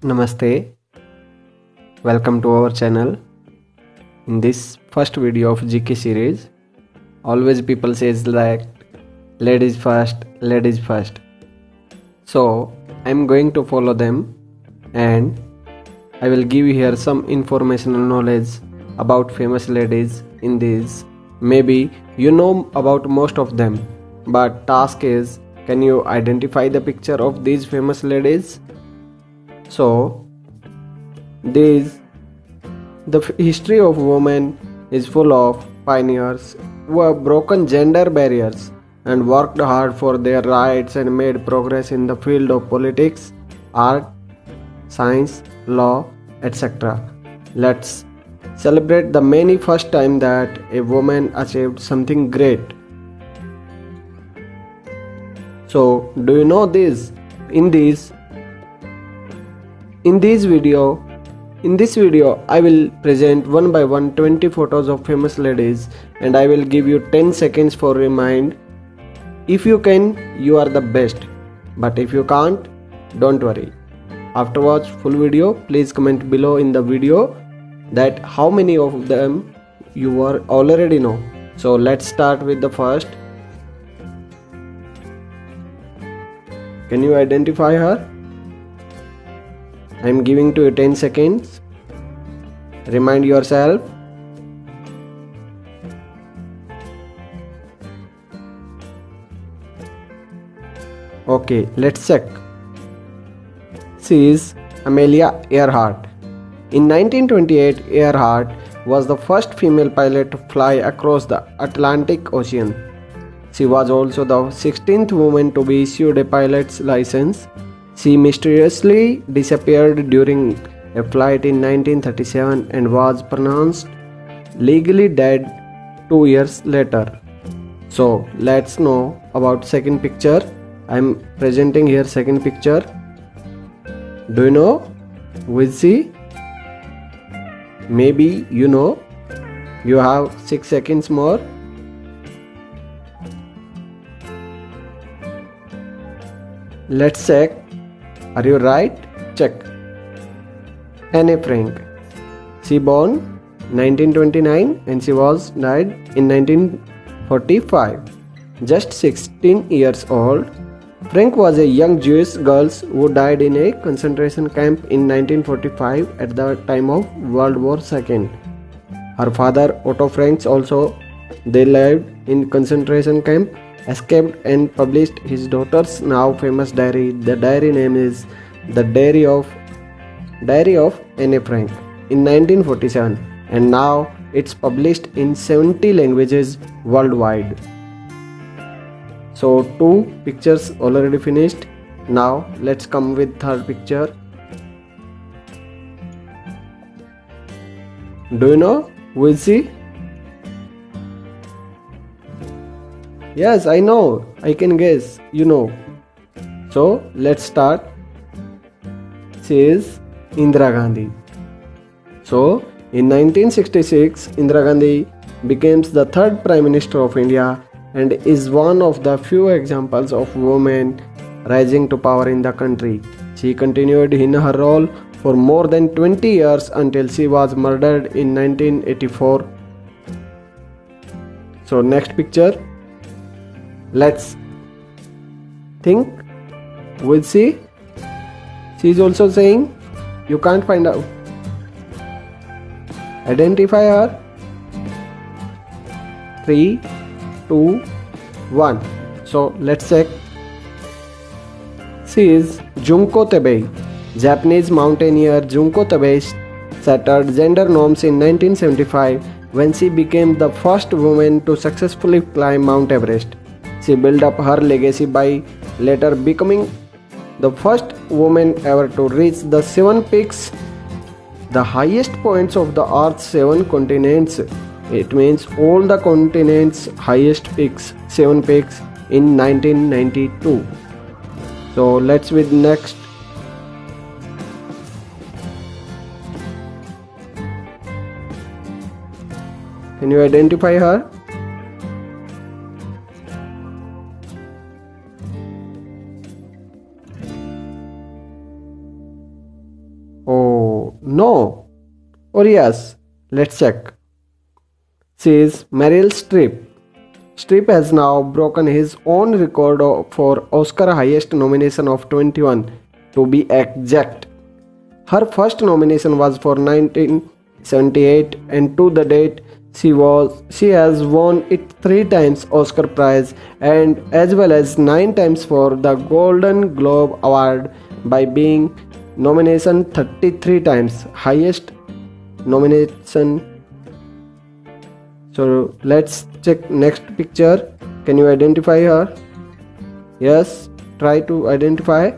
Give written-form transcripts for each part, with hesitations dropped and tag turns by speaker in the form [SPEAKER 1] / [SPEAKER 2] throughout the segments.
[SPEAKER 1] Namaste, welcome to our channel. In this first video of GK series, always people says like ladies first, ladies first. So I'm going to follow them and I will give you here some informational knowledge about famous ladies in this. Maybe you know about most of them, but task is, can you identify the picture of these famous ladies? So the history of women is full of pioneers who have broken gender barriers and worked hard for their rights and made progress in the field of politics, art, science, law, etc. Let's celebrate the many first time that a woman achieved something great. So, do you know this? In this video, I will present one by one 20 photos of famous ladies and I will give you 10 seconds for remind. If you can, you are the best. But if you can't, don't worry. Afterwards, full video, please comment below in the video that how many of them you already know. So let's start with the first. Can you identify her? I am giving to you 10 seconds. Remind yourself. Okay, let's check. She is Amelia Earhart. In 1928, Earhart was the first female pilot to fly across the Atlantic Ocean. She was also the 16th woman to be issued a pilot's license. She mysteriously disappeared during a flight in 1937 and was pronounced legally dead 2 years later. So let's know about second picture. I am presenting here second picture. Do you know who is she? Maybe you know. You have 6 seconds more. Let's check. Are you right? Check. Anne Frank. She born 1929 and she was died in 1945. Just 16 years old, Frank was a young Jewish girl who died in a concentration camp in 1945 at the time of World War II. Her father Otto Frank also they lived in concentration camp, escaped and published his daughter's now famous diary. The diary name is The Diary of Anne Frank in 1947 and now it's published in 70 languages worldwide. So 2 pictures already finished. Now let's come with third picture. Do you know who is she? Yes, I know. I can guess. You know. So let's start. She is Indira Gandhi. So in 1966, Indira Gandhi became the third Prime Minister of India and is one of the few examples of women rising to power in the country. She continued in her role for more than 20 years until she was murdered in 1984. So next picture. Let's think. Will she? She is also saying you can't find out. Identify her. 3, 2, 1. So let's check. She is Junko Tabei. Japanese mountaineer Junko Tabei shattered gender norms in 1975 when she became the first woman to successfully climb Mount Everest. She built up her legacy by later becoming the first woman ever to reach the 7 peaks, the highest points of the Earth's 7 continents. It means all the continents' highest peaks, 7 peaks in 1992. So let's with next. Can you identify her? No. Or yes? Let's check. She is Meryl Streep. Streep has now broken his own record for Oscar highest nomination of 21, to be exact. Her first nomination was for 1978, and to the date she has won it 3 times Oscar prize and as well as 9 times for the Golden Globe Award by being nomination 33 times, highest nomination. So let's check next picture. Can you identify her? Yes, try to identify.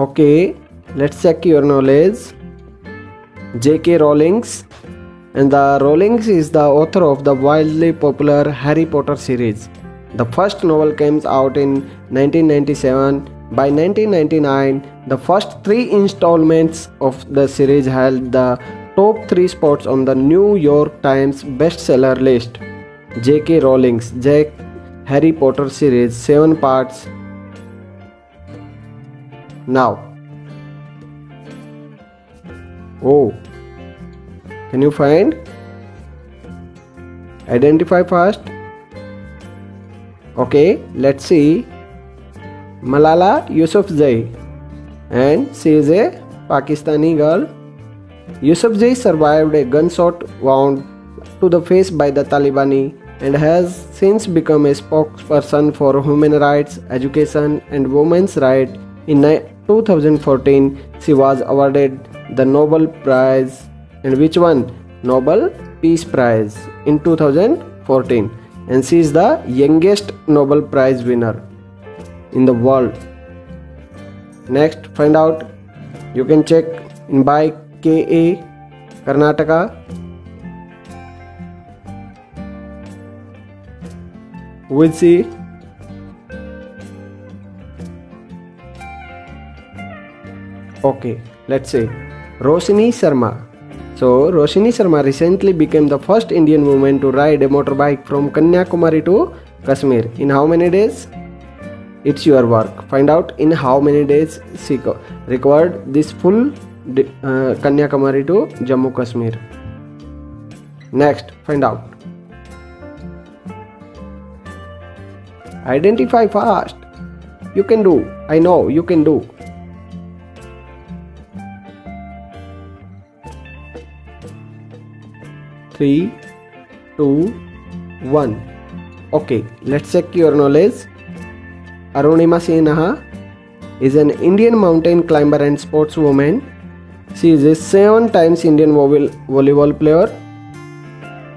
[SPEAKER 1] Okay, let's check your knowledge. J.K. Rowling's, and the Rowling's is the author of the wildly popular Harry Potter series. The first novel came out in 1997. By 1999, the first 3 installments of the series held the top 3 spots on the New York Times bestseller list. J.K. Rowling's Harry Potter series, 7 parts. Now, oh, can you find? Identify first. Okay, let's see. Malala Yousafzai, and she is a Pakistani girl. Yousafzai survived a gunshot wound to the face by the Taliban and has since become a spokesperson for human rights, education, and women's rights. In 2014, she was awarded the Nobel Prize. And which one? Nobel Peace Prize in 2014. And she is the youngest Nobel Prize winner in the world. Next, find out. You can check in by KA, Karnataka. Who is she? Okay, let's say Roshni Sharma. So, Roshni Sharma recently became the first Indian woman to ride a motorbike from Kanyakumari to Kashmir. In how many days? It's your work. Find out in how many days she recovered this full Kanyakumari to Jammu Kashmir. Next, find out. Identify fast. You can do. I know you can do. Three, 2, 1. Okay, let's check your knowledge. Arunima Sinha is an Indian mountain climber and sportswoman. She is a 7 times Indian volleyball player,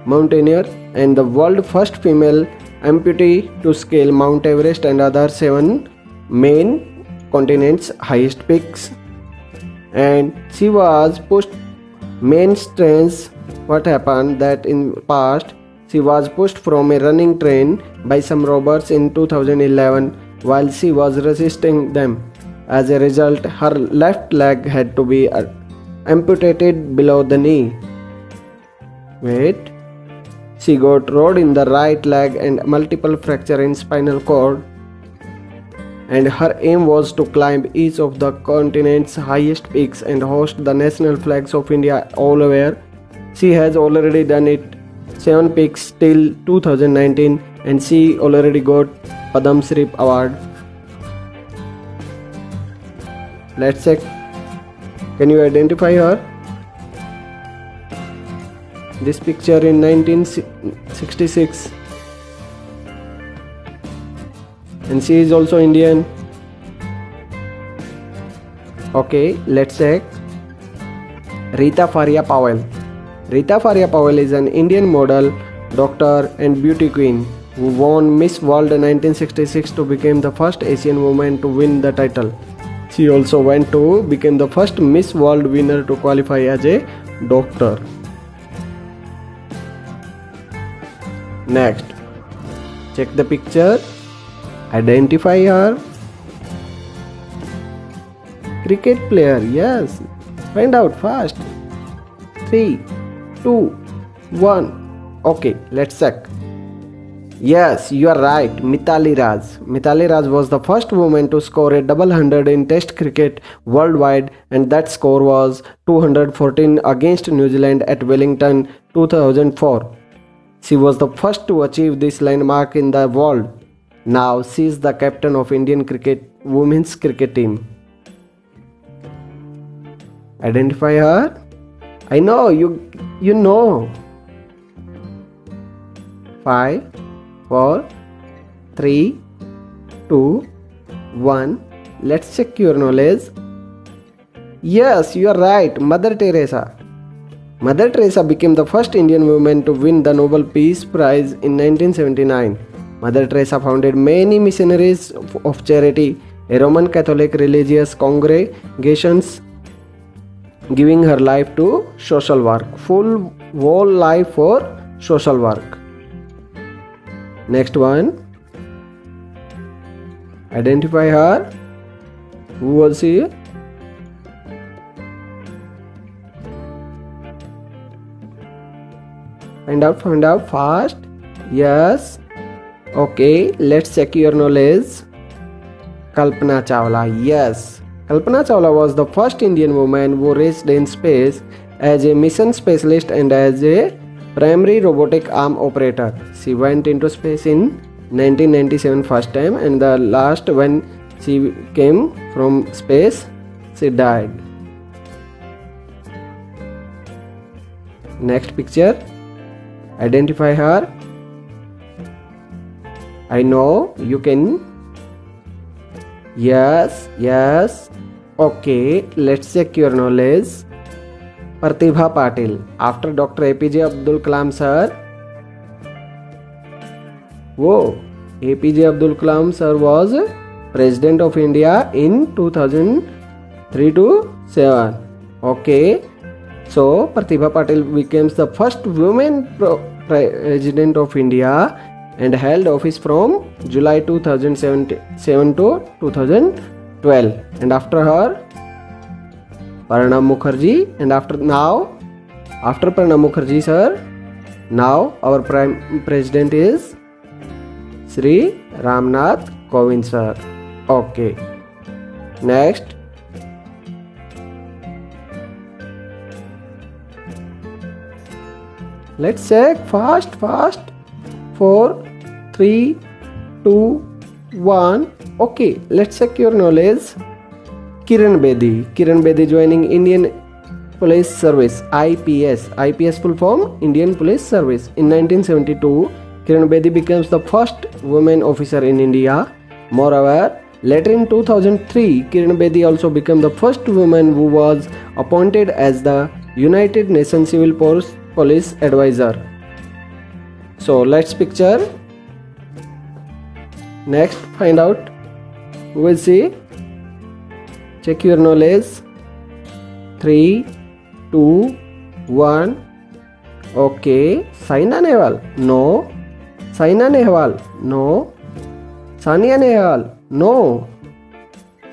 [SPEAKER 1] mountaineer, and the world's first female amputee to scale Mount Everest and other 7 main continents' highest peaks. And she was pushed main strengths. What happened that in past she was pushed from a running train by some robbers in 2011 while she was resisting them. As a result, her left leg had to be amputated below the knee. Wait. She got rod in the right leg and multiple fracture in spinal cord. And her aim was to climb each of the continent's highest peaks and hoist the national flags of India all over. She has already done it 7 peaks till 2019 and she already got Padam Shri award. Let's check. Can you identify her? This picture in 1966. And she is also Indian. Okay, let's check. Rita Faria Powell. Rita Faria Powell is an Indian model, doctor, and beauty queen who won Miss World 1966 to become the first Asian woman to win the title. She also went to become the first Miss World winner to qualify as a doctor. Next, check the picture. Identify her. Cricket player, yes. Find out fast. 3, 2, 1. Okay, let's check. Yes, you are right. Mithali Raj. Mithali Raj was the first woman to score a double hundred in Test cricket worldwide, and that score was 214 against New Zealand at Wellington 2004. She was the first to achieve this landmark in the world. Now she is the captain of Indian cricket women's cricket team. Identify her. I know you know. 5 4 3 2 1. Let's check your knowledge. Yes, you are right. Mother Teresa. Mother Teresa became the first Indian woman to win the Nobel Peace Prize in 1979. Mother Teresa founded many missionaries of charity, a Roman Catholic religious congregations, giving her life to social work. Full whole life for social work. Next one. Identify her. Who was she? Find out fast. Yes. Okay, let's check your knowledge. Kalpana Chawla. Yes. Kalpana Chawla was the first Indian woman who reached in space as a mission specialist and as a primary robotic arm operator. She went into space in 1997 first time, and the last when she came from space, she died. Next picture. Identify her. I know you can. Yes. Okay, let's check your knowledge. Pratibha Patil. After Dr. APJ Abdul Kalam sir. Whoa, APJ Abdul Kalam sir was President of India in 2003 to 7. Okay, so Pratibha Patil becomes the first woman President of India and held office from July 2007 to 2012. And after her, Pranab Mukherjee, and after Pranab Mukherjee sir, now our Prime President is Sri Ramnath Kovind sir. Okay. Next. Let's check fast. 4 3 2 1. Okay, let's check your knowledge. Kiran Bedi joining Indian Police Service, IPS. IPS full form Indian Police Service. In 1972, Kiran Bedi becomes the first woman officer in India. Moreover, later in 2003, Kiran Bedi also became the first woman who was appointed as the United Nations Civil Police Advisor. So let's picture. Next, find out who is she. Check your knowledge. 3 2 1. Okay. Saina Nehwal. No. Saina Nehwal. No. Sania Nehwal. No.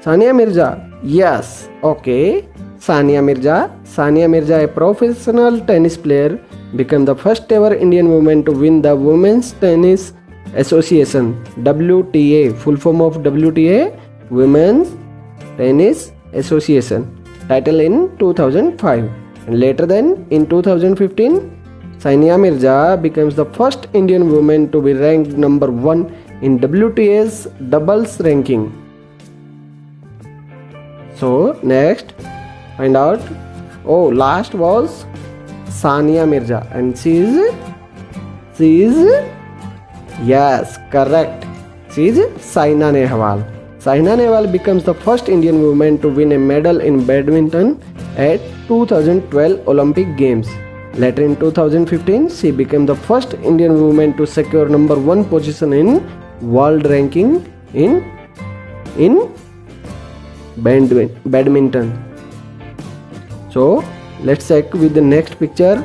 [SPEAKER 1] Sania Mirza. Yes. Okay. Sania Mirza, a professional tennis player, became the first ever Indian woman to win the Women's Tennis Association, WTA, full form of WTA, Women's Tennis Association, title in 2005. And later then, in 2015, Sania Mirza becomes the first Indian woman to be ranked number 1 in WTA's doubles ranking. So next, find out. Oh, last was Sania Mirza, and she is yes, correct. She is Saina Nehwal. Saina Nehwal becomes the first Indian woman to win a medal in badminton at 2012 Olympic Games. Later in 2015, she became the first Indian woman to secure number 1 position in world ranking in badminton. So let's check with the next picture.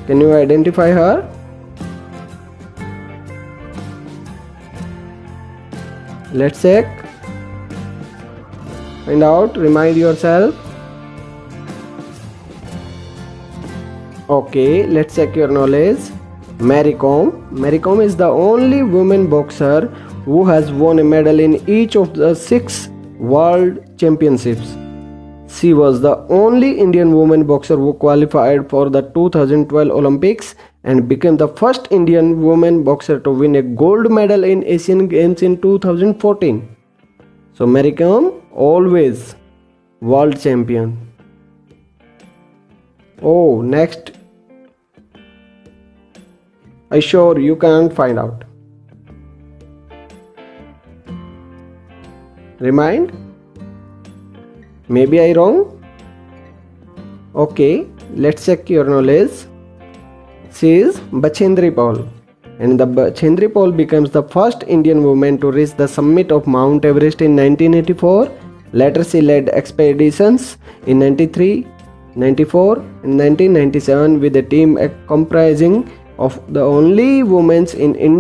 [SPEAKER 1] Can you identify her? Let's check. Find out. Remind yourself. Okay, let's check your knowledge. Mary Kom. Mary Kom is the only woman boxer who has won a medal in each of the 6 world championships. She was the only Indian woman boxer who qualified for the 2012 Olympics and became the first Indian woman boxer to win a gold medal in Asian Games in 2014. So Mary Kom, always world champion. Oh, next. I sure you can't find out. Remind? Maybe I wrong? Okay, let's check your knowledge. She is Bachendri Paul, and the Bachendri Paul becomes the first Indian woman to reach the summit of Mount Everest in 1984. Later she led expeditions in 93, 94 and 1997 with a team comprising of the only women in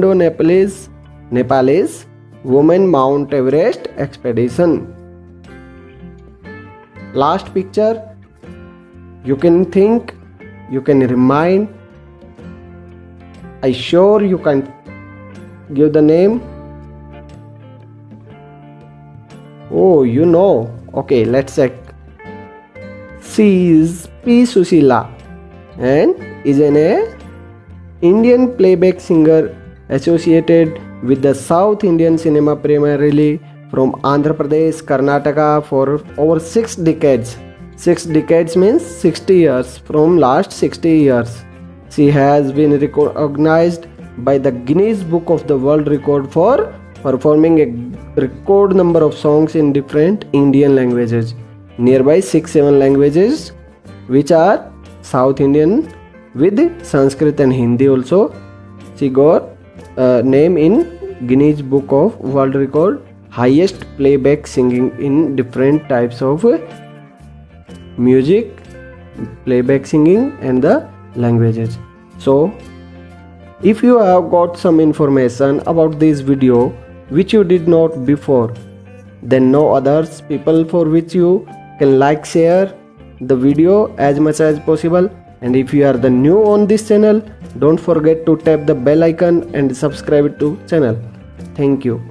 [SPEAKER 1] Nepalese Women Mount Everest expedition. Last picture, you can think, you can remind. I sure you can give the name. Oh, you know. Okay, let's check. She is P. Sushila and is an Indian playback singer associated with the South Indian cinema primarily from Andhra Pradesh, Karnataka for over 6 decades. 6 decades means 60 years, from last 60 years. She has been recognized by the Guinness Book of the World Record for performing a record number of songs in different Indian languages, nearby 6-7 languages, which are South Indian with Sanskrit and Hindi also. She got a name in Guinness Book of World Record, highest playback singing in different types of music, playback singing and the languages. So if you have got some information about this video which you did not before, then know others people for which you can like, share the video as much as possible. And if you are the new on this channel, don't forget to tap the bell icon and subscribe to channel. Thank you.